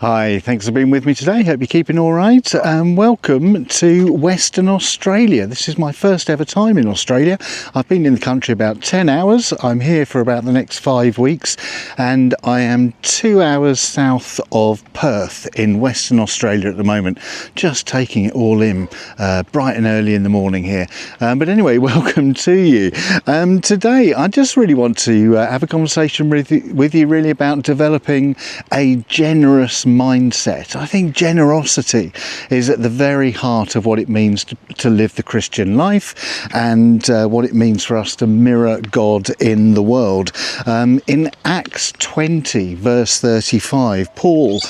Hi, thanks for being with me today. Hope you're keeping all right. Welcome to Western Australia. This is my first ever time in Australia. I've been in the country about 10 hours. I'm here for about the next 5 weeks, and I am 2 hours south of Perth in Western Australia at the moment, just taking it all in bright and early in the morning here. But anyway, welcome to you. Today, I just really want to have a conversation with you really about developing a generous mindset. I think generosity is at the very heart of what it means to live the Christian life, and what it means for us to mirror God in the world. In Acts 20 verse 35, Paul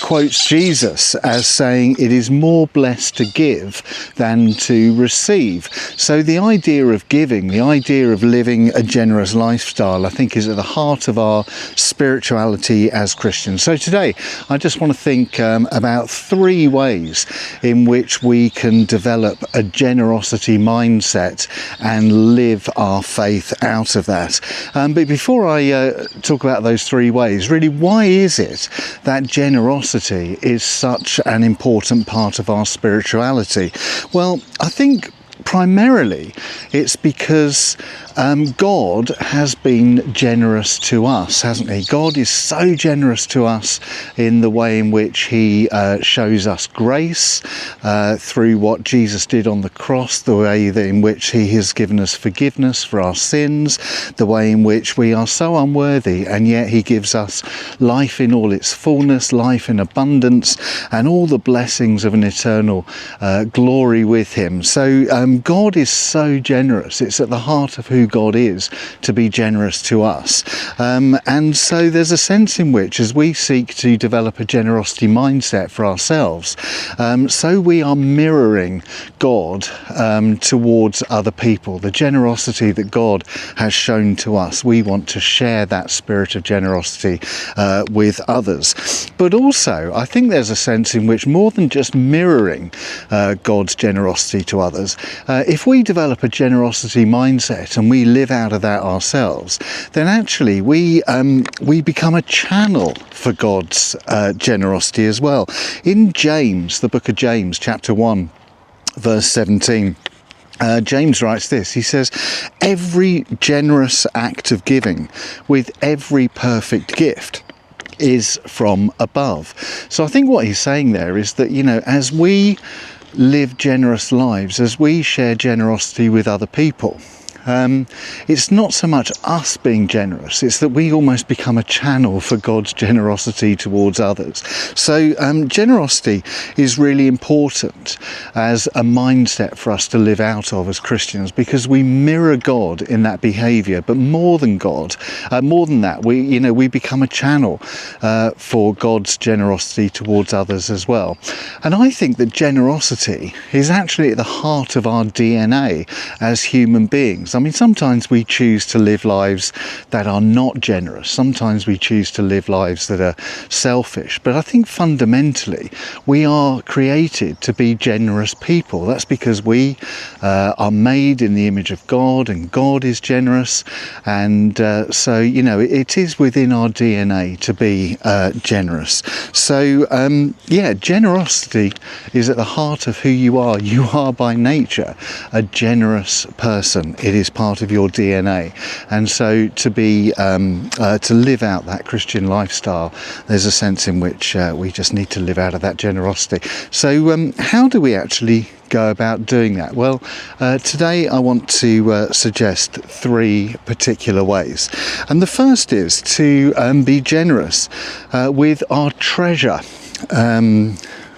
quotes Jesus as saying, "It is more blessed to give than to receive." So the idea of giving, the idea of living a generous lifestyle, I think is at the heart of our spirituality as Christians. So today I just want to think about 3 ways in which we can develop a generosity mindset and live our faith out of that. But before I talk about those 3 ways, really, why is it that generosity is such an important part of our spirituality? Well, I think primarily it's because God has been generous to us, hasn't he? God is so generous to us in the way in which he shows us grace through what Jesus did on the cross, the way in which he has given us forgiveness for our sins, the way in which we are so unworthy and yet he gives us life in all its fullness, life in abundance, and all the blessings of an eternal glory with him. So God is so generous. It's at the heart of who God is to be generous to us. And so there's a sense in which, as we seek to develop a generosity mindset for ourselves, so we are mirroring God towards other people. The generosity that God has shown to us, we want to share that spirit of generosity with others. But also, I think there's a sense in which, more than just mirroring God's generosity to others, if we develop a generosity mindset and we live out of that ourselves, then actually we become a channel for God's generosity as well. In James, the book of James, chapter 1, verse 17, James writes this. He says, "Every generous act of giving with every perfect gift is from above." So I think what he's saying there is that, as we live generous lives, as we share generosity with other people, it's not so much us being generous, it's that we almost become a channel for God's generosity towards others. So generosity is really important as a mindset for us to live out of as Christians, because we mirror God in that behaviour. But more than that, we become a channel for God's generosity towards others as well. And I think that generosity is actually at the heart of our DNA as human beings. I mean, sometimes we choose to live lives that are not generous. Sometimes we choose to live lives that are selfish. But I think fundamentally we are created to be generous people. That's because we are made in the image of God, and God is generous. And so, it is within our DNA to be generous. So, generosity is at the heart of who you are. You are by nature a generous person. It is part of your DNA. And so to live out that Christian lifestyle, there's a sense in which we just need to live out of that generosity. So how do we actually go about doing that? Well, today I want to suggest 3 particular ways. And the first is to be generous with our treasure,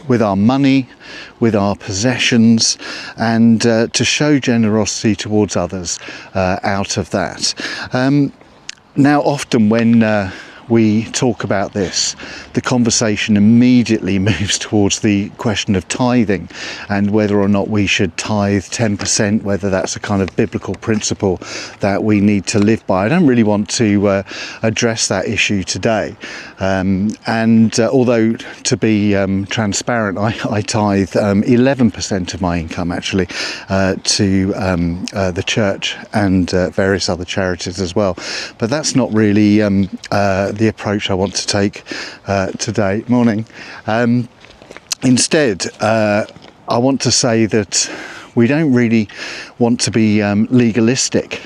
with our money, with our possessions, and to show generosity towards others out of that. Now, often when we talk about this, the conversation immediately moves towards the question of tithing and whether or not we should tithe 10%, whether that's a kind of biblical principle that we need to live by. I don't really want to address that issue today. Although, to be transparent, I tithe 11% of my income actually to the church and various other charities as well. But that's not really the approach I want to take today. Morning. Instead, I want to say that we don't really want to be legalistic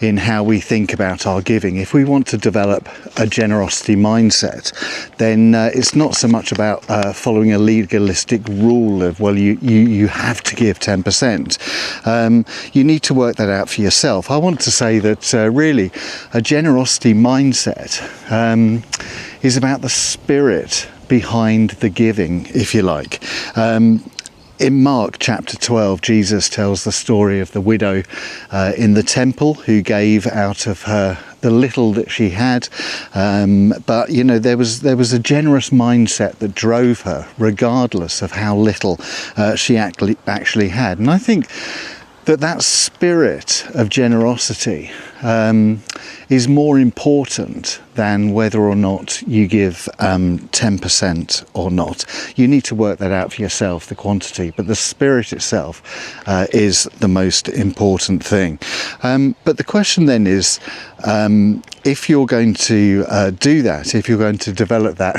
in how we think about our giving. If we want to develop a generosity mindset, then it's not so much about following a legalistic rule of, well, you have to give 10%. You need to work that out for yourself. I want to say that really a generosity mindset is about the spirit behind the giving, if you like. In Mark chapter 12, Jesus tells the story of the widow in the temple who gave out of the little that she had, but you know, there was a generous mindset that drove her, regardless of how little she actually had. And I think that spirit of generosity is more important than whether or not you give 10% or not. You need to work that out for yourself, the quantity, but the spirit itself is the most important thing. But the question then is, if you're going to do that, if you're going to develop that...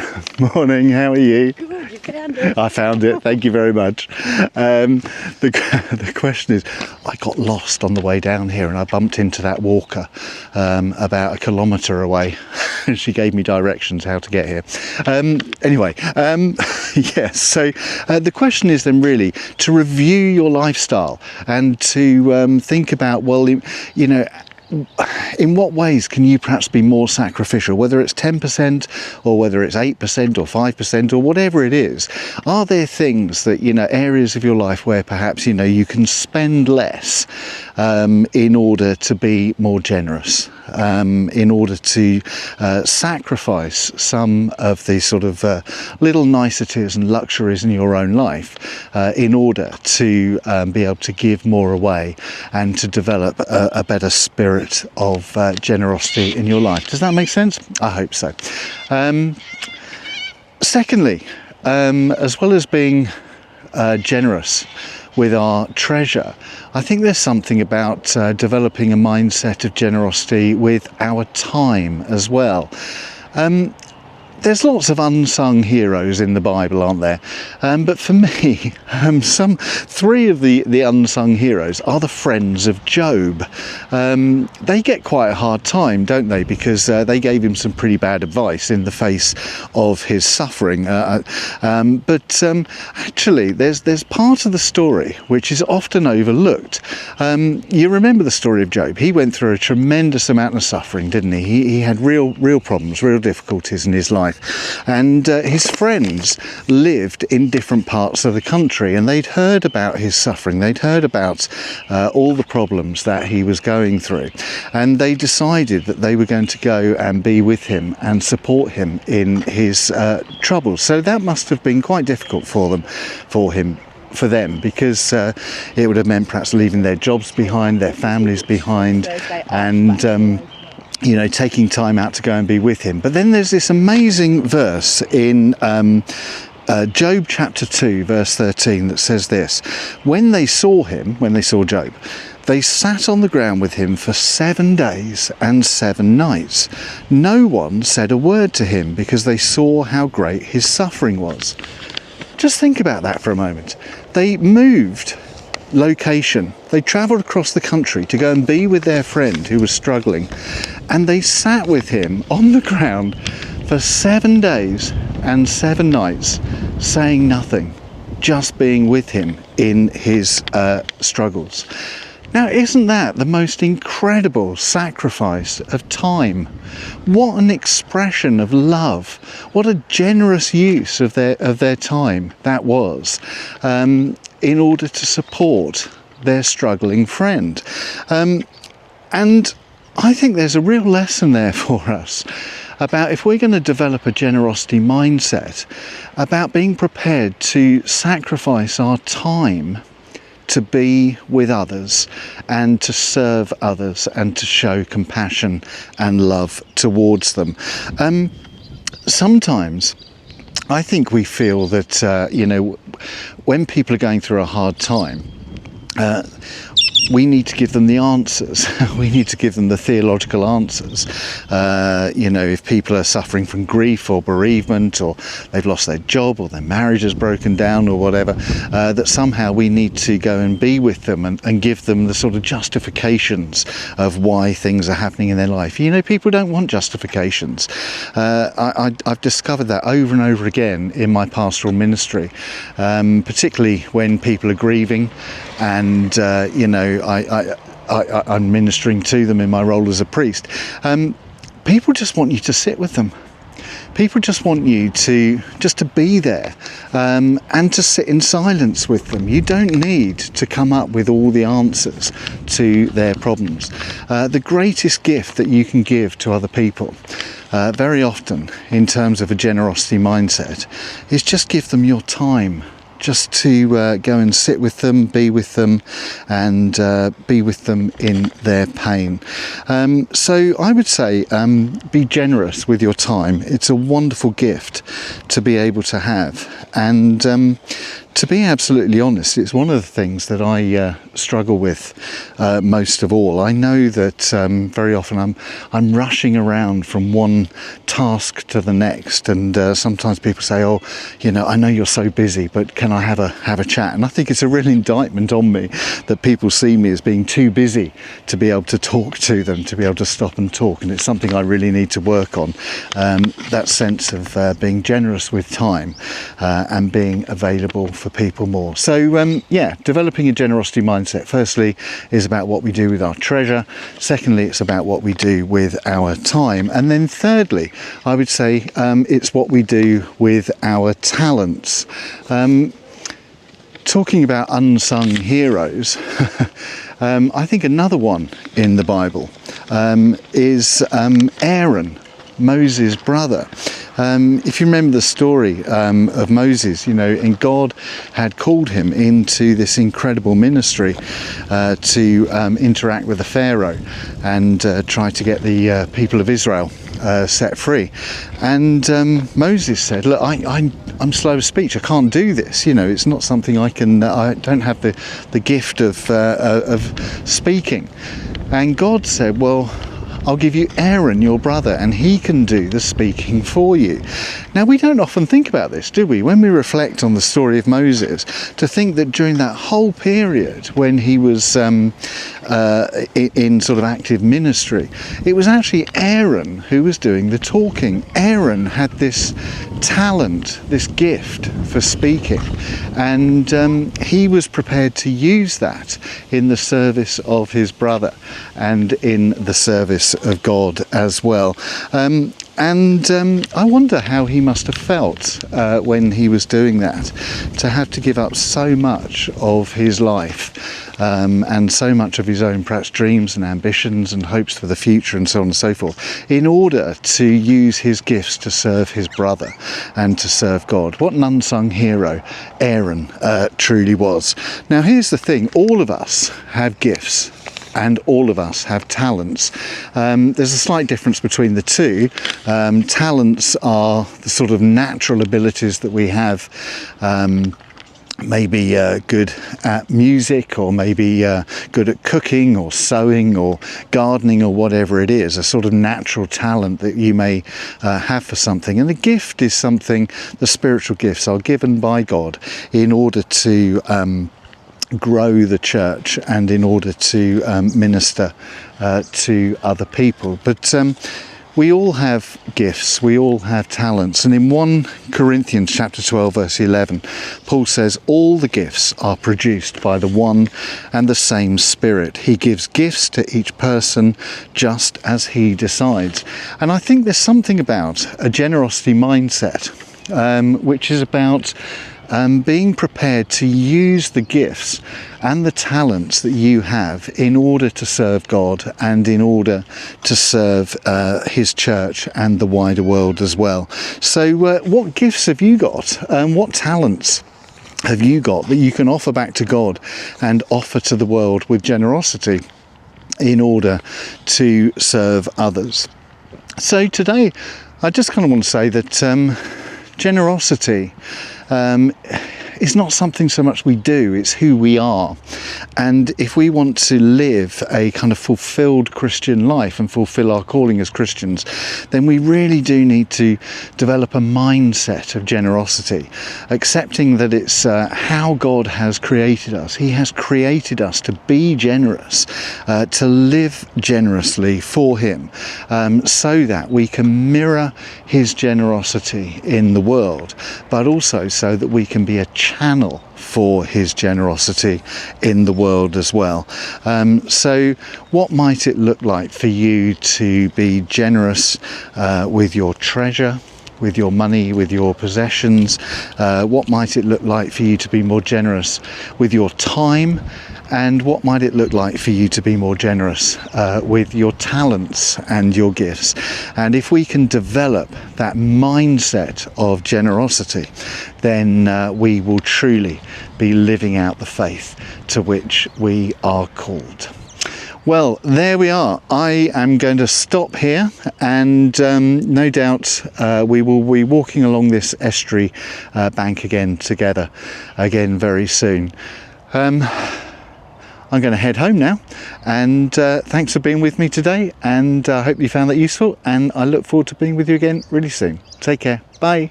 Morning, how are you? Good, you found it. I found it, thank you very much. The question is, I got lost on the way down here and I bumped into that walker about 1 kilometre away. She gave me directions how to get here. Anyway, yes, so the question is then really to review your lifestyle and to think about, well, you know, in what ways can you perhaps be more sacrificial, whether it's 10% or whether it's 8% or 5% or whatever it is? Are there things that, you know, areas of your life where perhaps, you know, you can spend less in order to be more generous, in order to sacrifice some of the sort of little niceties and luxuries in your own life in order to be able to give more away and to develop a better spirit of generosity in your life? Does that make sense? I hope so. Secondly, as well as being generous with our treasure, I think there's something about developing a mindset of generosity with our time as well. There's lots of unsung heroes in the Bible, aren't there? But for me, three of the unsung heroes are the friends of Job. They get quite a hard time, don't they? Because they gave him some pretty bad advice in the face of his suffering. But actually, there's part of the story which is often overlooked. You remember the story of Job. He went through a tremendous amount of suffering, didn't he? He had real problems, real difficulties in his life. And his friends lived in different parts of the country, and they'd heard about his suffering, they'd heard about all the problems that he was going through, and they decided that they were going to go and be with him and support him in his troubles. So that must have been quite difficult for them, because it would have meant perhaps leaving their jobs behind, their families behind, and you know, taking time out to go and be with him. But then there's this amazing verse in Job chapter 2 verse 13 that says this: when they saw Job, they sat on the ground with him for 7 days and 7 nights. No one said a word to him, because they saw how great his suffering was. Just think about that for a moment. They moved location. They travelled across the country to go and be with their friend who was struggling, and they sat with him on the ground for 7 days and 7 nights, saying nothing, just being with him in his struggles. Now, isn't that the most incredible sacrifice of time? What an expression of love. What a generous use of their time that was, in order to support their struggling friend. And I think there's a real lesson there for us about, if we're going to develop a generosity mindset, about being prepared to sacrifice our time to be with others and to serve others and to show compassion and love towards them. Sometimes I think we feel that, you know, when people are going through a hard time, we need to give them the answers. We need to give them the theological answers. If people are suffering from grief or bereavement, or they've lost their job, or their marriage has broken down, or whatever, that somehow we need to go and be with them and give them the sort of justifications of why things are happening in their life. People don't want justifications. I've discovered that over and over again in my pastoral ministry, particularly when people are grieving, and I'm ministering to them in my role as a priest. People just want you to sit with them. People just want you to be there, and to sit in silence with them. You don't need to come up with all the answers to their problems. The greatest gift that you can give to other people, very often in terms of a generosity mindset, is just give them your time. Just to go and sit with them, be with them, and be with them in their pain. So I would say be generous with your time. It's a wonderful gift to be able to have. And to be absolutely honest, it's one of the things that I struggle with most of all. I know that very often I'm rushing around from one task to the next, and sometimes people say, "Oh, I know you're so busy, but can I have a chat?" And I think it's a real indictment on me that people see me as being too busy to be able to talk to them, to be able to stop and talk. And it's something I really need to work on. That sense of being generous with time and being available for people more. So developing a generosity mindset, firstly, is about what we do with our treasure. Secondly, it's about what we do with our time. And then thirdly, I would say it's what we do with our talents. Talking about unsung heroes, I think another one in the Bible is Aaron, Moses' brother. If you remember the story of Moses, and God had called him into this incredible ministry to interact with the Pharaoh and try to get the people of Israel set free. And Moses said, "Look, I'm slow of speech. I can't do this. It's not something I can. I don't have the gift of speaking." And God said, "Well, I'll give you Aaron, your brother, and he can do the speaking for you." Now, we don't often think about this, do we? When we reflect on the story of Moses, to think that during that whole period when he was in sort of active ministry, it was actually Aaron who was doing the talking. Aaron had this talent, this gift for speaking, and he was prepared to use that in the service of his brother and in the service of God as well. I wonder how he must have felt when he was doing that, to have to give up so much of his life and so much of his own perhaps dreams and ambitions and hopes for the future and so on and so forth, in order to use his gifts to serve his brother and to serve God. What an unsung hero Aaron truly was. Now, here's the thing, all of us have gifts and all of us have talents. There's a slight difference between the two. Talents are the sort of natural abilities that we have, maybe good at music, or maybe good at cooking or sewing or gardening or whatever it is, a sort of natural talent that you may have for something. And the gift is something, the spiritual gifts are given by God in order to grow the church and in order to minister to other people. But we all have gifts, we all have talents. And in 1 Corinthians chapter 12 verse 11, Paul says, "All the gifts are produced by the one and the same Spirit. He gives gifts to each person just as he decides." And I think there's something about a generosity mindset, which is about being prepared to use the gifts and the talents that you have in order to serve God and in order to serve his church and the wider world as well. So what gifts have you got? What talents have you got that you can offer back to God and offer to the world with generosity in order to serve others? So today I just kind of want to say that generosity is not something so much we do, it's who we are. And if we want to live a kind of fulfilled Christian life and fulfill our calling as Christians, then we really do need to develop a mindset of generosity, accepting that it's how God has created us. He has created us to be generous, to live generously for him, so that we can mirror his generosity in the world, but also so that we can be a channel for his generosity in the world as well. So what might it look like for you to be generous with your treasure, with your money, with your possessions? What might it look like for you to be more generous with your time? And what might it look like for you to be more generous with your talents and your gifts? And if we can develop that mindset of generosity, then we will truly be living out the faith to which we are called. Well, there we are. I am going to stop here, and no doubt we will be walking along this estuary bank again together again very soon. I'm going to head home now, and thanks for being with me today, and I hope you found that useful, and I look forward to being with you again really soon. Take care. Bye.